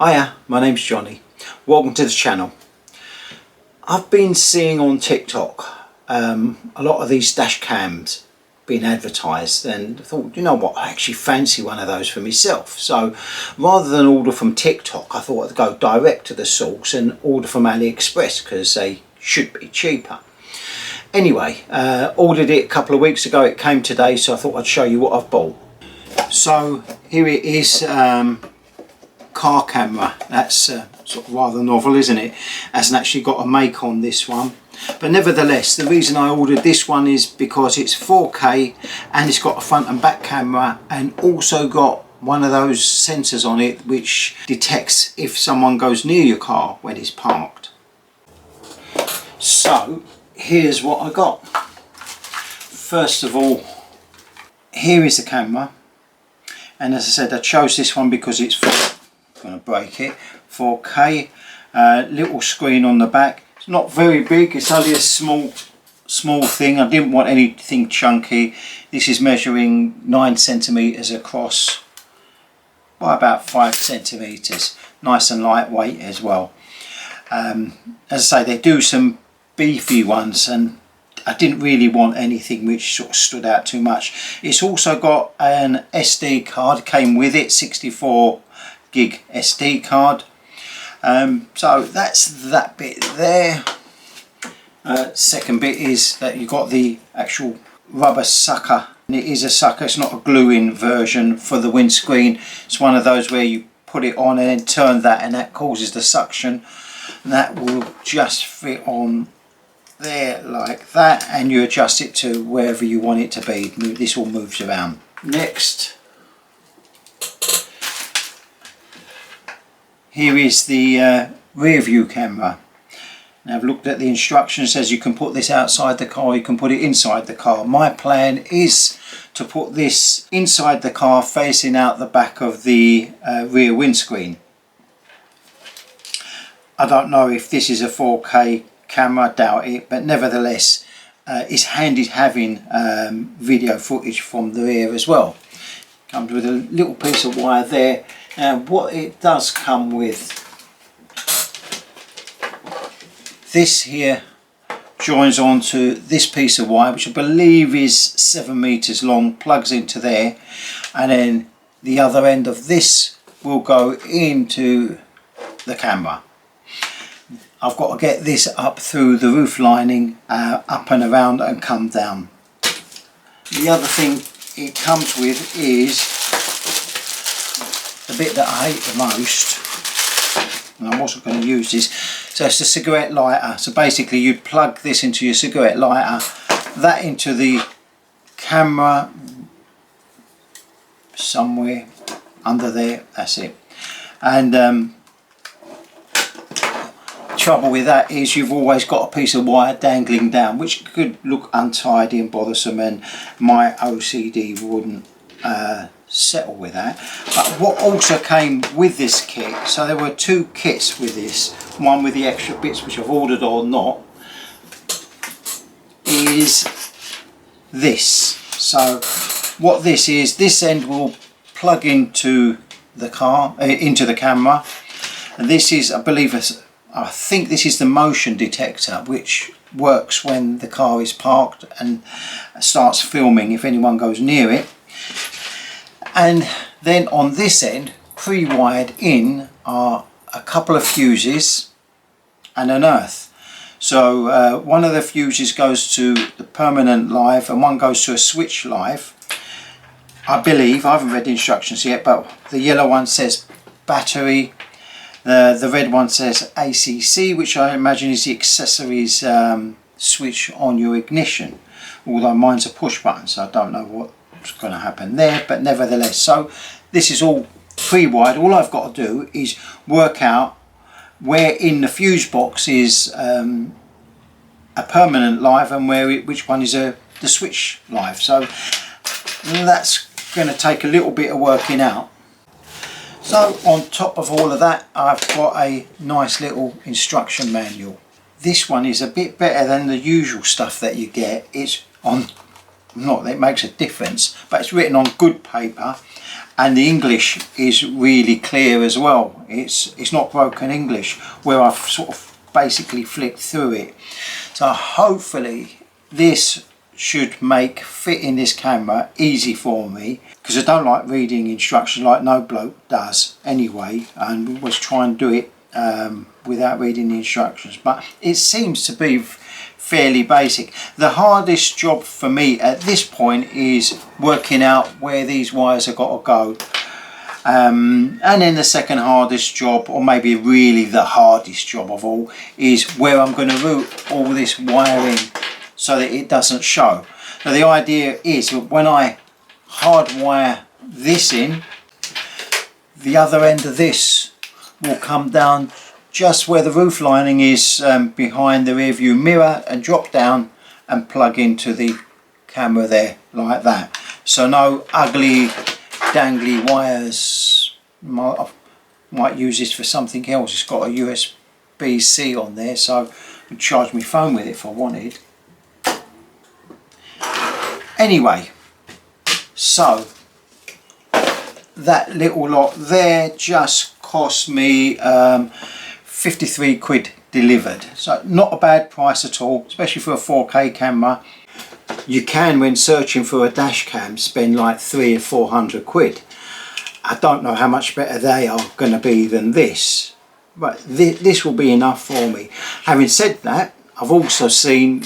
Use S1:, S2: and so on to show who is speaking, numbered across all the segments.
S1: Hiya, my name's Johnny. Welcome to the channel. I've been seeing on TikTok a lot of these dash cams being advertised, and I thought, you know what, I actually fancy one of those for myself. So rather than order from TikTok, I thought I'd go direct to the source and order from AliExpress because they should be cheaper. Anyway, ordered it a couple of weeks ago. It came today, so I thought I'd show you what I've bought. So here it is. Car camera. That's sort of rather novel, isn't it? Hasn't actually got a make on this one, but nevertheless, the reason I ordered this one is because it's 4K and it's got a front and back camera, and also got one of those sensors on it which detects if someone goes near your car when it's parked. So here's what I got. First of all, here is the camera, and as I said, I chose this one because it's going to break it, 4K, little screen on the back. It's not very big, it's only a small thing. I didn't want anything chunky. This is measuring 9 centimeters across by about 5 centimeters. Nice and lightweight as well. As I say, they do some beefy ones, and I didn't really want anything which sort of stood out too much. It's also got an SD card, came with it, 64 gig SD card. So that's that bit there. Second bit is that you've got the actual rubber sucker, and it is a sucker, it's not a glue-in version for the windscreen. It's one of those where you put it on and then turn that, and that causes the suction, and that will just fit on there like that, and you adjust it to wherever you want it to be. This all moves around. Next, here is the rear view camera. Now I've looked at the instructions. It says you can put this outside the car, you can put it inside the car. My plan is to put this inside the car, facing out the back of the rear windscreen. I don't know if this is a 4K camera, doubt it, but nevertheless it's handy having video footage from the rear as well. Comes with a little piece of wire there. Now what it does come with, this here joins onto this piece of wire, which I believe is 7 meters long, plugs into there, and then the other end of this will go into the camera. I've got to get this up through the roof lining, up and around and come down. The other thing it comes with is the bit that I hate the most, and I wasn't going to use this. So it's a cigarette lighter. So basically you'd plug this into your cigarette lighter, that into the camera somewhere under there, that's it. And trouble with that is you've always got a piece of wire dangling down, which could look untidy and bothersome, and my OCD wouldn't settle with that. But what also came with this kit, so there were two kits with this, one with the extra bits which I've ordered or not, is this. So what this is, this end will plug into the car, into the camera, and this is, I think this is the motion detector, which works when the car is parked and starts filming if anyone goes near it. And then on this end, pre-wired in, are a couple of fuses and an earth. So one of the fuses goes to the permanent live and one goes to a switch live. I believe, I haven't read the instructions yet, but the yellow one says battery. The red one says ACC, which I imagine is the accessories switch on your ignition, although mine's a push button, so I don't know what's going to happen there, but nevertheless. So this is all pre-wired. All I've got to do is work out where in the fuse box is a permanent live and which one is the switch live. So that's going to take a little bit of working out. So on top of all of that, I've got a nice little instruction manual. This one is a bit better than the usual stuff that you get. It's on not that it makes a difference, but it's written on good paper, and the English is really clear as well. It's not broken English where I've sort of basically flicked through it. So hopefully this should make fitting this camera easy for me, because I don't like reading instructions like no bloke does anyway, and was trying to do it without reading the instructions, but it seems to be fairly basic. The hardest job for me at this point is working out where these wires have got to go, and then the second hardest job, or maybe really the hardest job of all, is where I'm going to route all this wiring so that it doesn't show. Now the idea is that when I hardwire this in, the other end of this will come down just where the roof lining is, behind the rear view mirror, and drop down and plug into the camera there like that. So no ugly dangly wires. I might use this for something else. It's got a USB-C on there, so I could charge my phone with it if I wanted. Anyway, so that little lot there just cost me 53 quid delivered, so not a bad price at all, especially for a 4K camera. You can, when searching for a dash cam, spend like 300 or 400 quid. I don't know how much better they are going to be than this, but this will be enough for me. Having said that, I've also seen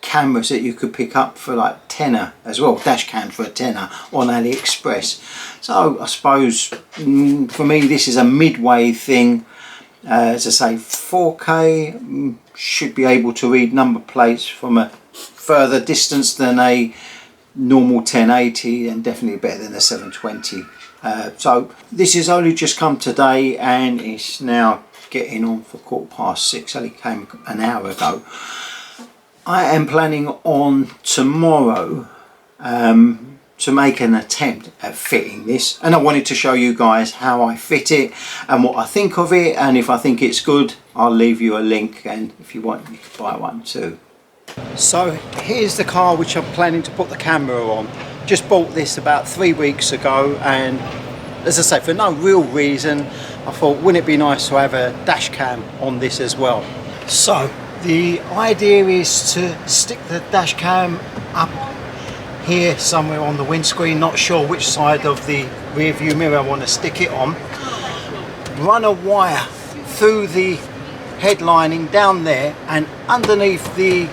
S1: cameras that you could pick up for like tenner as well, dash cams for a tenner on AliExpress. So I suppose for me this is a midway thing. As I say, 4K should be able to read number plates from a further distance than a normal 1080, and definitely better than a 720. So this has only just come today, and it's now getting on for 6:15. Only came an hour ago. I am planning on tomorrow to make an attempt at fitting this, and I wanted to show you guys how I fit it and what I think of it, and if I think it's good I'll leave you a link, and if you want you can buy one too. So here's the car which I'm planning to put the camera on. Just bought this about 3 weeks ago, and as I say, for no real reason, I thought wouldn't it be nice to have a dash cam on this as well. So the idea is to stick the dash cam up here somewhere on the windscreen, not sure which side of the rear view mirror I want to stick it on. Run a wire through the head lining down there, and underneath the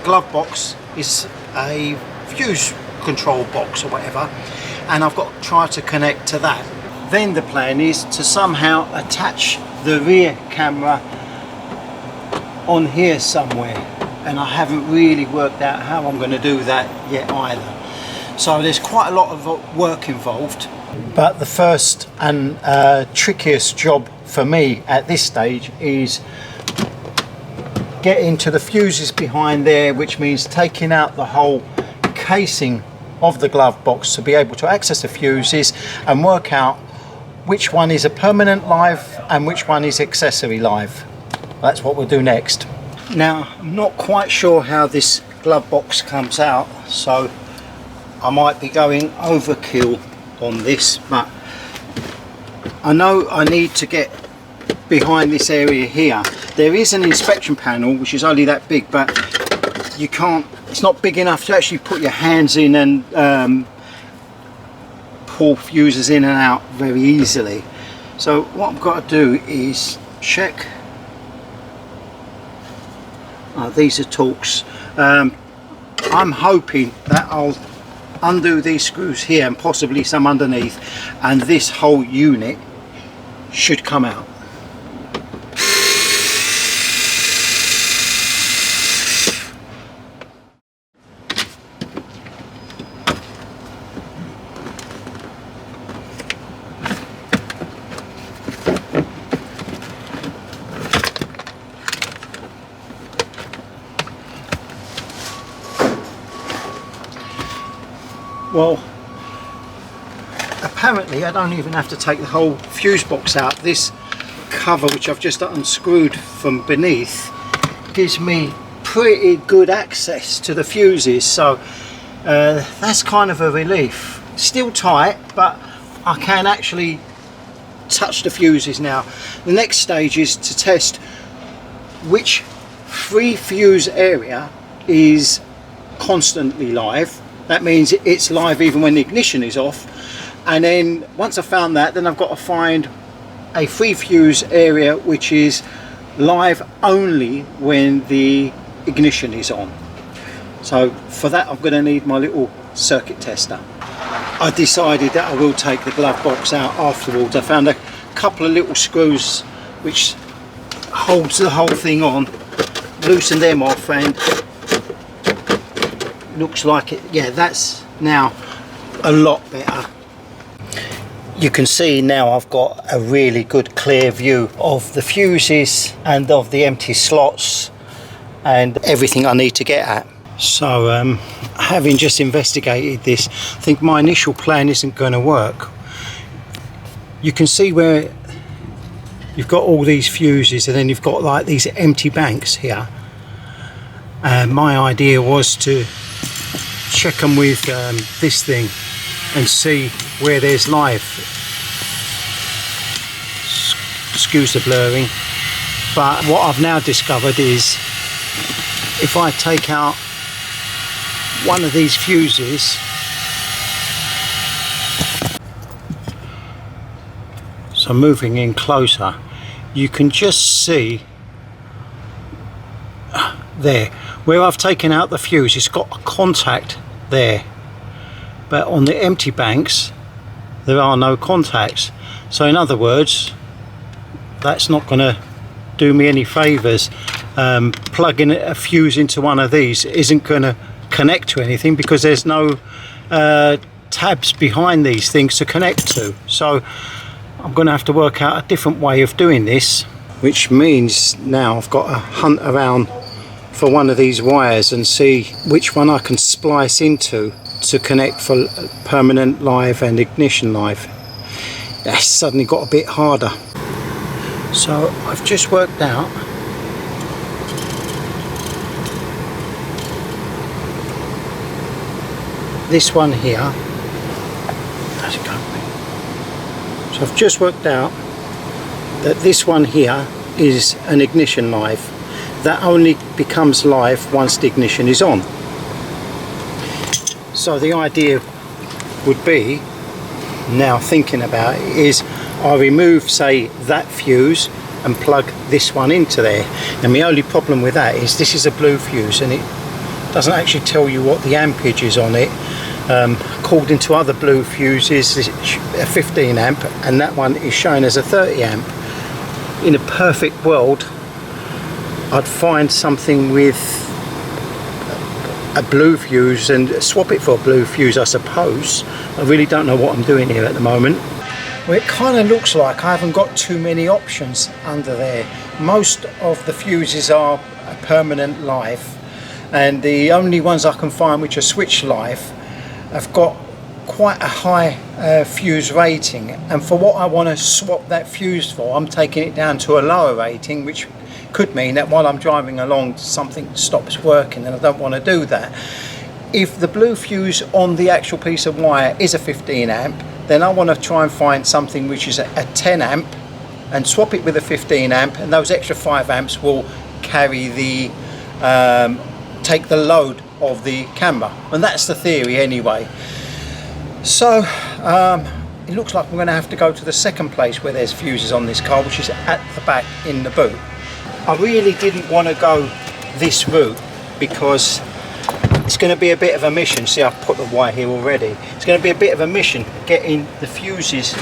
S1: glove box is a fuse control box or whatever, and I've got to try to connect to that. Then the plan is to somehow attach the rear camera on here somewhere, and I haven't really worked out how I'm going to do that yet either. So there's quite a lot of work involved, but the first and trickiest job for me at this stage is getting to the fuses behind there, which means taking out the whole casing of the glove box to be able to access the fuses and work out which one is a permanent live and which one is accessory live. That's what we'll do next. Now, I'm not quite sure how this glove box comes out, so I might be going overkill on this, but I know I need to get behind this area here. There is an inspection panel which is only that big, but you can't, it's not big enough to actually put your hands in and pull fuses in and out very easily. So what I've got to do is check. These are Torx. I'm hoping that I'll undo these screws here and possibly some underneath, and this whole unit should come out. Well, apparently I don't even have to take the whole fuse box out. This cover, which I've just unscrewed from beneath, gives me pretty good access to the fuses. So That's kind of a relief. Still tight, but I can actually touch the fuses now. The next stage is to test which free fuse area is constantly live. That means it's live even when the ignition is off. And then once I've found that, then I've got to find a free fuse area which is live only when the ignition is on. So for that I'm going to need my little circuit tester. I decided that I will take the glove box out afterwards. I found a couple of little screws which holds the whole thing on, loosen them off, and looks like it, yeah, that's now a lot better. You can see now I've got a really good clear view of the fuses and of the empty slots and everything I need to get at. So having just investigated this, I think my initial plan isn't going to work. You can see where you've got all these fuses and then you've got like these empty banks here. My idea was to check them with this thing and see where there's live. Excuse the blurring, but what I've now discovered is if I take out one of these fuses, so moving in closer, you can just see there where I've taken out the fuse, it's got a contact there, but on the empty banks there are no contacts. So in other words, that's not going to do me any favours. Plugging a fuse into one of these isn't going to connect to anything because there's no tabs behind these things to connect to. So I'm going to have to work out a different way of doing this, which means now I've got to hunt around for one of these wires and see which one I can splice into to connect for permanent live and ignition live. That's suddenly got a bit harder. So I've just worked out this one here. So I've just worked out that this one here is an ignition live. That only becomes live once the ignition is on. So the idea would be, now thinking about it, is I remove, say, that fuse and plug this one into there. And my only problem with that is this is a blue fuse and it doesn't actually tell you what the ampage is on it. According to other blue fuses, it's a 15 amp and that one is shown as a 30 amp. In a perfect world, I'd find something with a blue fuse and swap it for a blue fuse, I suppose. I really don't know what I'm doing here at the moment. Well, it kind of looks like I haven't got too many options under there. Most of the fuses are permanent live, and the only ones I can find which are switch live have got quite a high fuse rating, and for what I want to swap that fuse for, I'm taking it down to a lower rating, which could mean that while I'm driving along something stops working, and I don't want to do that. If the blue fuse on the actual piece of wire is a 15 amp, then I want to try and find something which is a 10 amp and swap it with a 15 amp, and those extra 5 amps will carry the take the load of the camera, and that's the theory anyway. So it looks like we're going to have to go to the second place where there's fuses on this car, which is at the back in the boot. I really didn't want to go this route because it's going to be a bit of a mission. See, I've put the wire here already. It's going to be a bit of a mission getting the fuses,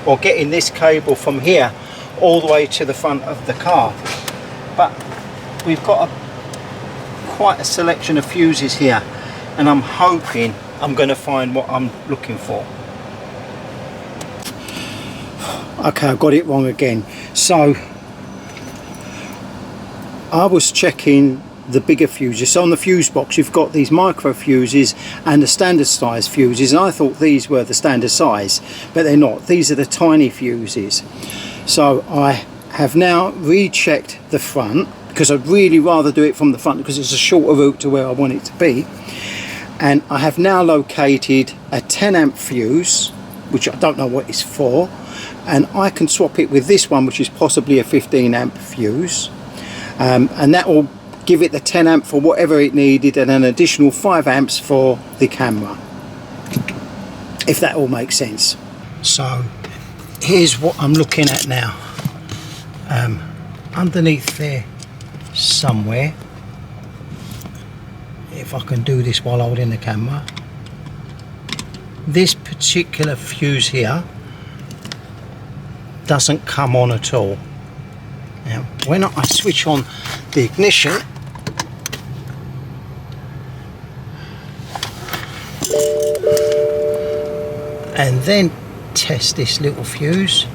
S1: or getting this cable from here all the way to the front of the car. But we've got quite a selection of fuses here, and I'm hoping I'm going to find what I'm looking for. Okay, I've got it wrong again. So I was checking the bigger fuses. So on the fuse box you've got these micro fuses and the standard size fuses, and I thought these were the standard size, but they're not. These are the tiny fuses. So I have now rechecked the front because I'd really rather do it from the front because it's a shorter route to where I want it to be, And I have now located a 10 amp fuse, which I don't know what it's for, and I can swap it with this one, which is possibly a 15 amp fuse, and that will give it the 10 amp for whatever it needed and an additional 5 amps for the camera, if that all makes sense. So here's what I'm looking at now. Underneath there somewhere, if I can do this while holding the camera, this particular fuse here doesn't come on at all. Now when I switch on the ignition, and then test this little fuse,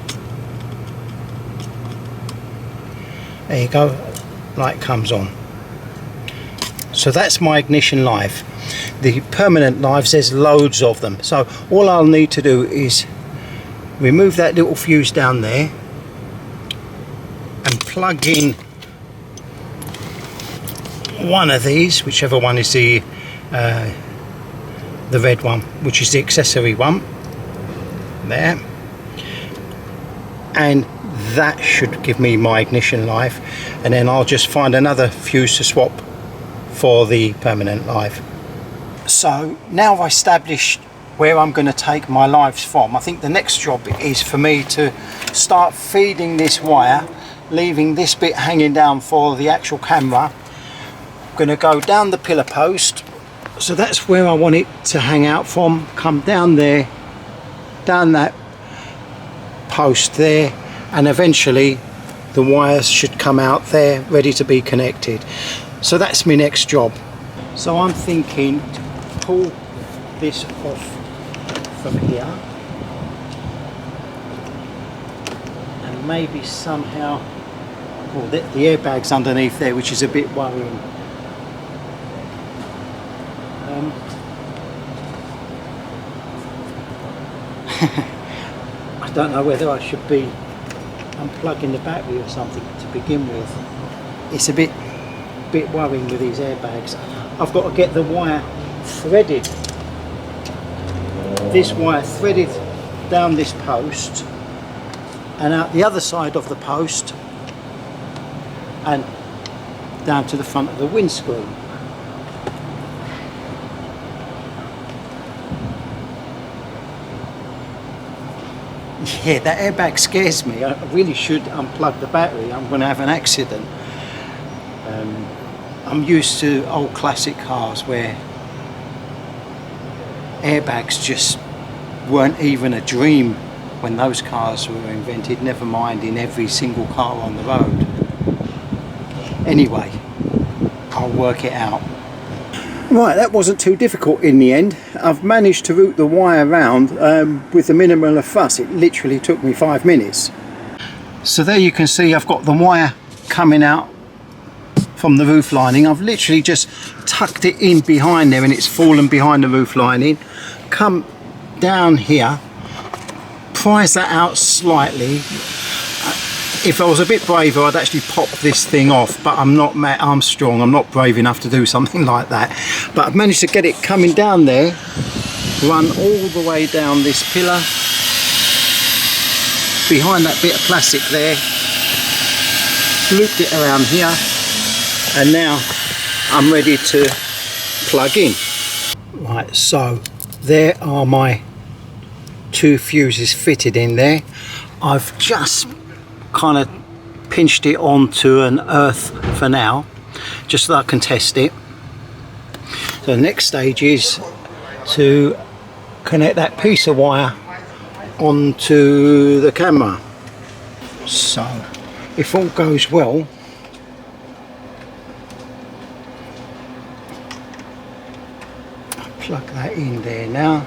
S1: there you go, light comes on. So that's my ignition live. The permanent lives, there's loads of them, so all I'll need to do is remove that little fuse down there and plug in one of these, whichever one is the red one, which is the accessory one there, and that should give me my ignition live, and then I'll just find another fuse to swap for the permanent live. So now I've established where I'm going to take my lives from, I think the next job is for me to start feeding this wire, leaving this bit hanging down for the actual camera. I'm going to go down the pillar post, so that's where I want it to hang out from, come down there, down that post there, and eventually the wires should come out there ready to be connected. So that's my next job. So I'm thinking to pull this off from here and maybe somehow, well, the airbag's underneath there, which is a bit worrying. I don't know whether I should be unplugging the battery or something to begin with. It's a bit worrying with these airbags. I've got to get the wire threaded, this wire threaded down this post and out the other side of the post and down to the front of the windscreen. Yeah, that airbag scares me. I really should unplug the battery. I'm going to have an accident. I'm used to old classic cars where airbags just weren't even a dream when those cars were invented, never mind in every single car on the road. Anyway, I'll work it out. Right, that wasn't too difficult in the end. I've managed to route the wire around with the minimal of fuss. It literally took me 5 minutes. So there you can see I've got the wire coming out from the roof lining. I've literally just tucked it in behind there and it's fallen behind the roof lining. Come down here, prise that out slightly. If I was a bit braver, I'd actually pop this thing off, but I'm not strong, I'm not brave enough to do something like that. But I've managed to get it coming down there, run all the way down this pillar, behind that bit of plastic there, looped it around here, and now I'm ready to plug in. Right, so there are my 2 fuses fitted in there. I've just kind of pinched it onto an earth for now, just so that I can test it. So the next stage is to connect that piece of wire onto the camera. So if all goes well, I'll plug that in there now.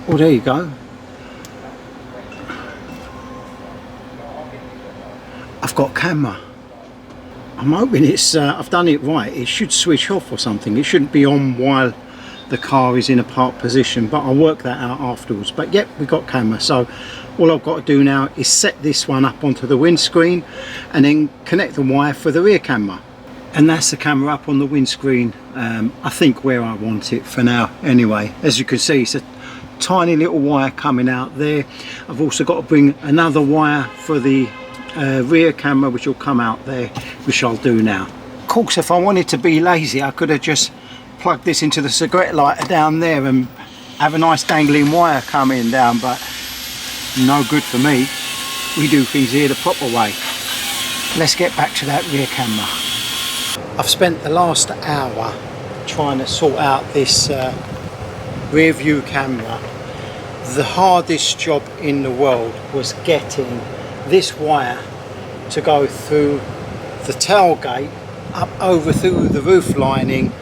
S1: Oh, there you go. I've got camera. I'm hoping it's I've done it right. It should switch off or something. It shouldn't be on while the car is in a park position, but I'll work that out afterwards. But yep, we've got camera. So all I've got to do now is set this one up onto the windscreen and then connect the wire for the rear camera. And that's the camera up on the windscreen, I think where I want it for now anyway. As you can see, it's a tiny little wire coming out there. I've also got to bring another wire for the rear camera, which will come out there, which I'll do now. Of course, if I wanted to be lazy, I could have just plugged this into the cigarette lighter down there and have a nice dangling wire coming down, but no good for me. We do things here the proper way. Let's get back to that rear camera. I've spent the last hour trying to sort out this rear view camera. The hardest job in the world was getting this wire to go through the tailgate, up over through the roof lining,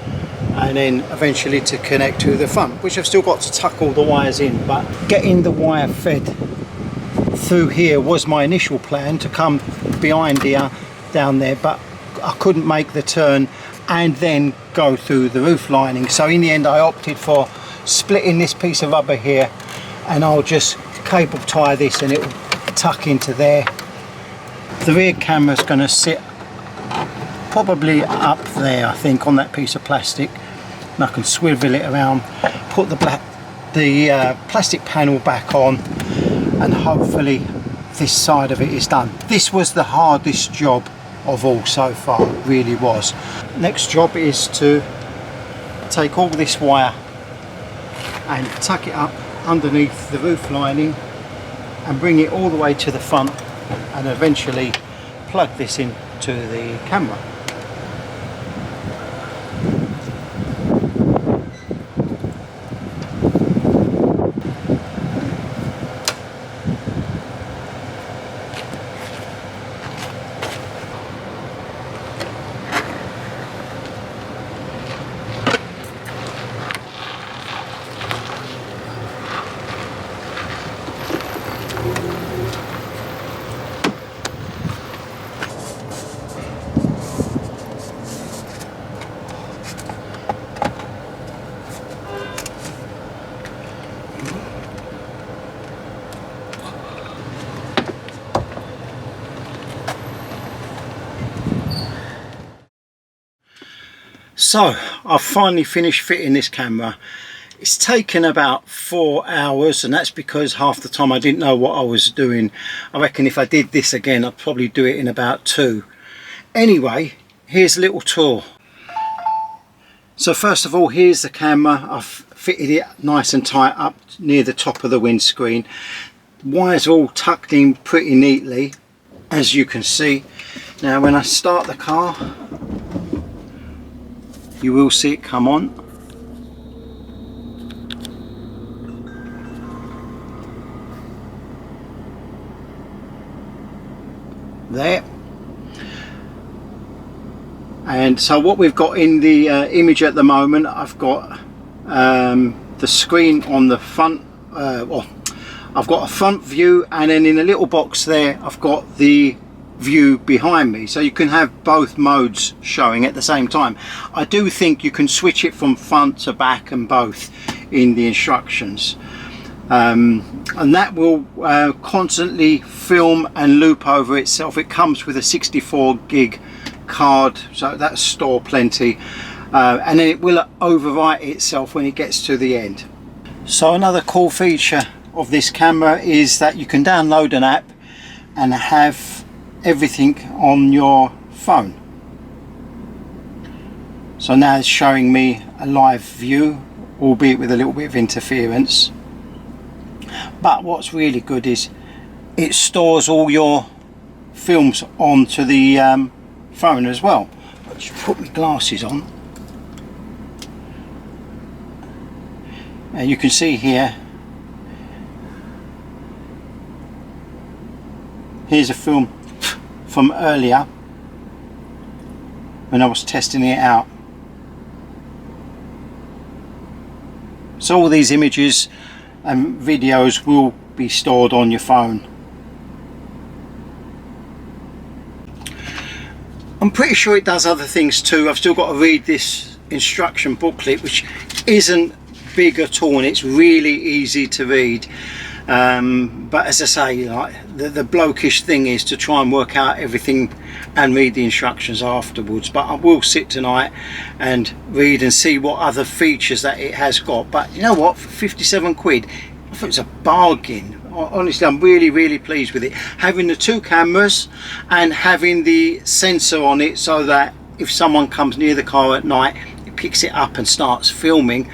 S1: and then eventually to connect to the front, which I've still got to tuck all the wires in. But getting the wire fed through here was my initial plan, to come behind here down there, but I couldn't make the turn and then go through the roof lining. So in the end I opted for splitting this piece of rubber here, and I'll just cable tie this and it will tuck into there. The rear camera is going to sit probably up there, I think, on that piece of plastic, and I can swivel it around, put the plastic panel back on, and hopefully this side of it is done. This was the hardest job of all so far, it really was. Next job is to take all this wire and tuck it up underneath the roof lining and bring it all the way to the front, and eventually plug this into the camera. So I've finally finished fitting this camera. It's taken about 4 hours, and that's because half the time I didn't know what I was doing. I reckon if I did this again I'd probably do it in about 2. Anyway, here's a little tour. So first of all, here's the camera. I've fitted it nice and tight up near the top of the windscreen. Wires are all tucked in pretty neatly, as you can see. Now when I start the car, you will see it come on. There. And so what we've got in the image at the moment, I've got the screen on the front, I've got a front view, and then in a little box there I've got the view behind me, so you can have both modes showing at the same time. I do think you can switch it from front to back and both in the instructions, and that will constantly film and loop over itself. It comes with a 64 gig card, so that's store plenty, and then it will overwrite itself when it gets to the end. So another cool feature of this camera is that you can download an app and have everything on your phone. So now it's showing me a live view, albeit with a little bit of interference. But what's really good is it stores all your films onto the phone as well. I'll just put my glasses on, and you can see here, here's a film from earlier when I was testing it out. So all these images and videos will be stored on your phone. I'm pretty sure it does other things too. I've still got to read this instruction booklet, which isn't big at all, and it's really easy to read. But as I say, like the blokish thing is to try and work out everything and read the instructions afterwards. But I will sit tonight and read and see what other features that it has got. But you know what, for 57 quid, I thought it was a bargain. Honestly, I'm really pleased with it. Having the 2 cameras and having the sensor on it, so that if someone comes near the car at night, it picks it up and starts filming.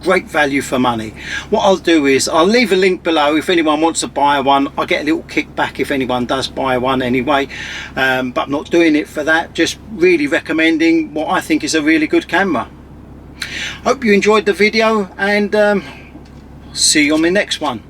S1: Great value for money. What I'll do is I'll leave a link below if anyone wants to buy one. I get a little kickback if anyone does buy one anyway, but I'm not doing it for that, just really recommending what I think is a really good camera. Hope you enjoyed the video, and see you on the next one.